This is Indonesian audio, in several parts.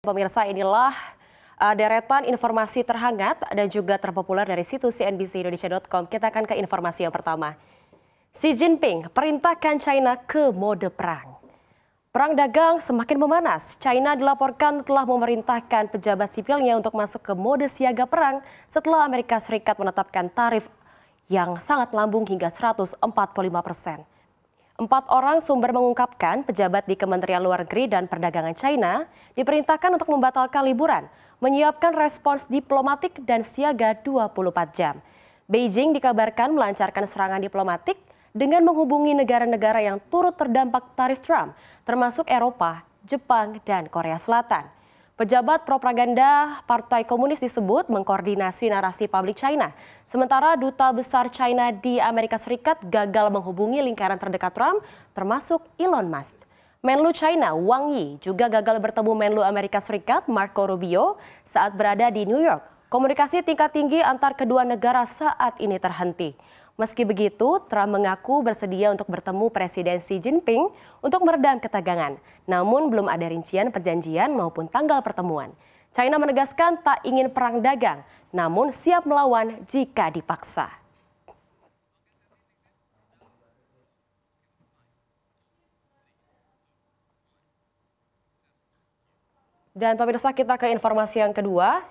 Pemirsa, inilah deretan informasi terhangat dan juga terpopuler dari situs cnbcindonesia.com. Kita akan ke informasi yang pertama. Xi Jinping perintahkan China ke mode perang. Perang dagang semakin memanas. China dilaporkan telah memerintahkan pejabat sipilnya untuk masuk ke mode siaga perang setelah Amerika Serikat menetapkan tarif yang sangat melambung hingga 145%. 4 orang sumber mengungkapkan pejabat di Kementerian Luar Negeri dan Perdagangan China diperintahkan untuk membatalkan liburan, menyiapkan respons diplomatik dan siaga 24 jam. Beijing dikabarkan melancarkan serangan diplomatik dengan menghubungi negara-negara yang turut terdampak tarif Trump, termasuk Eropa, Jepang, dan Korea Selatan. Pejabat propaganda Partai Komunis disebut mengkoordinasi narasi publik China. Sementara Duta Besar China di Amerika Serikat gagal menghubungi lingkaran terdekat Trump, termasuk Elon Musk. Menlu China Wang Yi juga gagal bertemu Menlu Amerika Serikat Marco Rubio saat berada di New York. Komunikasi tingkat tinggi antar kedua negara saat ini terhenti. Meski begitu, Trump mengaku bersedia untuk bertemu Presiden Xi Jinping untuk meredam ketegangan. Namun belum ada rincian perjanjian maupun tanggal pertemuan. China menegaskan tak ingin perang dagang, namun siap melawan jika dipaksa. Dan pemirsa, kita ke informasi yang kedua.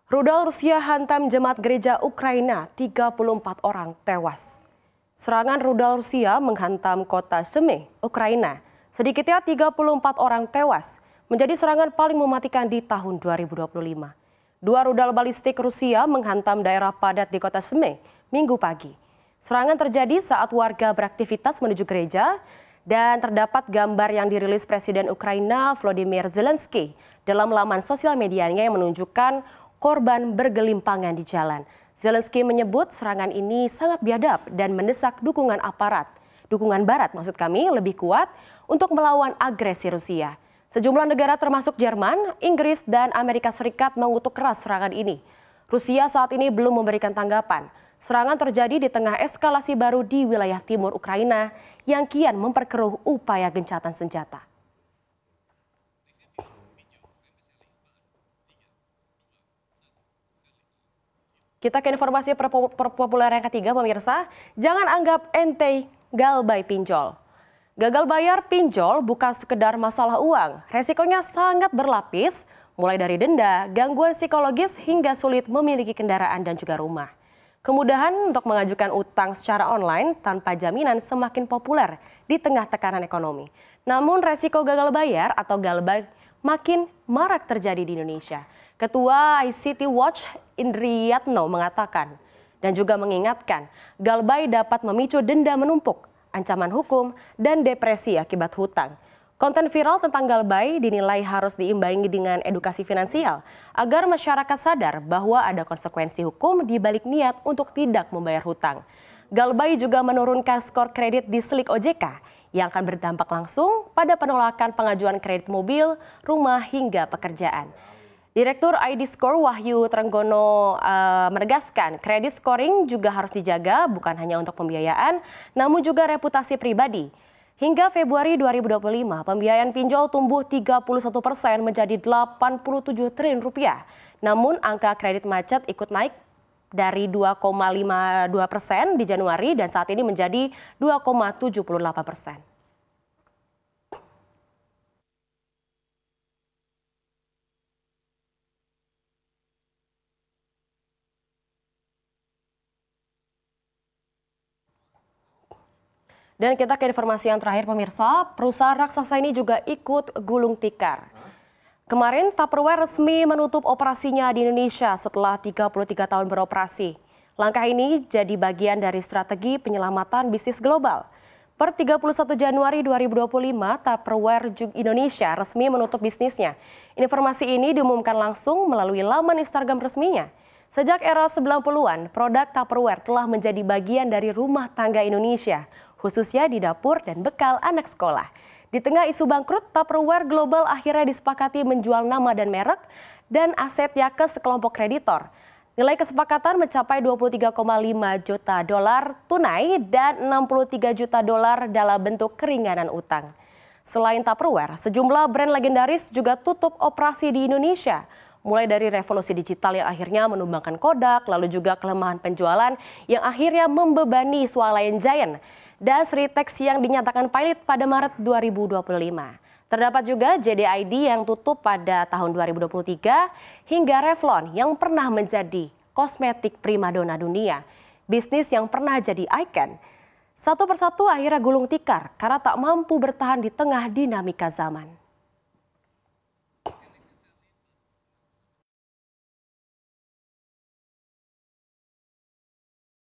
Rudal Rusia hantam jemaat gereja Ukraina, 34 orang tewas. Serangan rudal Rusia menghantam kota Seme, Ukraina. Sedikitnya 34 orang tewas, menjadi serangan paling mematikan di tahun 2025. 2 rudal balistik Rusia menghantam daerah padat di kota Seme, Minggu pagi. Serangan terjadi saat warga beraktivitas menuju gereja dan terdapat gambar yang dirilis Presiden Ukraina Volodymyr Zelensky dalam laman sosial medianya yang menunjukkan korban bergelimpangan di jalan. Zelensky menyebut serangan ini sangat biadab dan mendesak dukungan barat lebih kuat untuk melawan agresi Rusia. Sejumlah negara termasuk Jerman, Inggris, dan Amerika Serikat mengutuk keras serangan ini. Rusia saat ini belum memberikan tanggapan. Serangan terjadi di tengah eskalasi baru di wilayah timur Ukraina yang kian memperkeruh upaya gencatan senjata. Kita ke informasi populer yang ketiga, pemirsa. Jangan anggap enteng galbay pinjol. Gagal bayar pinjol bukan sekedar masalah uang. Resikonya sangat berlapis, mulai dari denda, gangguan psikologis, hingga sulit memiliki kendaraan dan juga rumah. Kemudahan untuk mengajukan utang secara online tanpa jaminan semakin populer di tengah tekanan ekonomi. Namun resiko gagal bayar atau galbay makin marak terjadi di Indonesia. Ketua ICT Watch Indriyatno mengatakan dan juga mengingatkan galbay dapat memicu denda menumpuk, ancaman hukum, dan depresi akibat hutang. Konten viral tentang galbay dinilai harus diimbangi dengan edukasi finansial agar masyarakat sadar bahwa ada konsekuensi hukum di balik niat untuk tidak membayar hutang. Galbay juga menurunkan skor kredit di Slik OJK yang akan berdampak langsung pada penolakan pengajuan kredit mobil, rumah, hingga pekerjaan. Direktur ID Score Wahyu Trenggono menegaskan kredit scoring juga harus dijaga bukan hanya untuk pembiayaan namun juga reputasi pribadi. Hingga Februari 2025, pembiayaan pinjol tumbuh 31% menjadi 87 triliun rupiah. Namun angka kredit macet ikut naik dari 2,52% di Januari dan saat ini menjadi 2,78%. Dan kita ke informasi yang terakhir, pemirsa. Perusahaan raksasa ini juga ikut gulung tikar. Kemarin Tupperware resmi menutup operasinya di Indonesia setelah 33 tahun beroperasi. Langkah ini jadi bagian dari strategi penyelamatan bisnis global. Per 31 Januari 2025, Tupperware Indonesia resmi menutup bisnisnya. Informasi ini diumumkan langsung melalui laman Instagram resminya. Sejak era 90-an, produk Tupperware telah menjadi bagian dari rumah tangga Indonesia, khususnya di dapur dan bekal anak sekolah. Di tengah isu bangkrut, Tupperware Global akhirnya disepakati menjual nama dan merek dan asetnya ke sekelompok kreditor. Nilai kesepakatan mencapai 23,5 juta dolar tunai dan 63 juta dolar dalam bentuk keringanan utang. Selain Tupperware, sejumlah brand legendaris juga tutup operasi di Indonesia. Mulai dari revolusi digital yang akhirnya menumbangkan Kodak, lalu juga kelemahan penjualan yang akhirnya membebani swalayan Giant, dan Sritex yang dinyatakan pilot pada Maret 2025. Terdapat juga JDID yang tutup pada tahun 2023, hingga Revlon yang pernah menjadi kosmetik primadona dunia, bisnis yang pernah jadi ikon. Satu persatu akhirnya gulung tikar karena tak mampu bertahan di tengah dinamika zaman.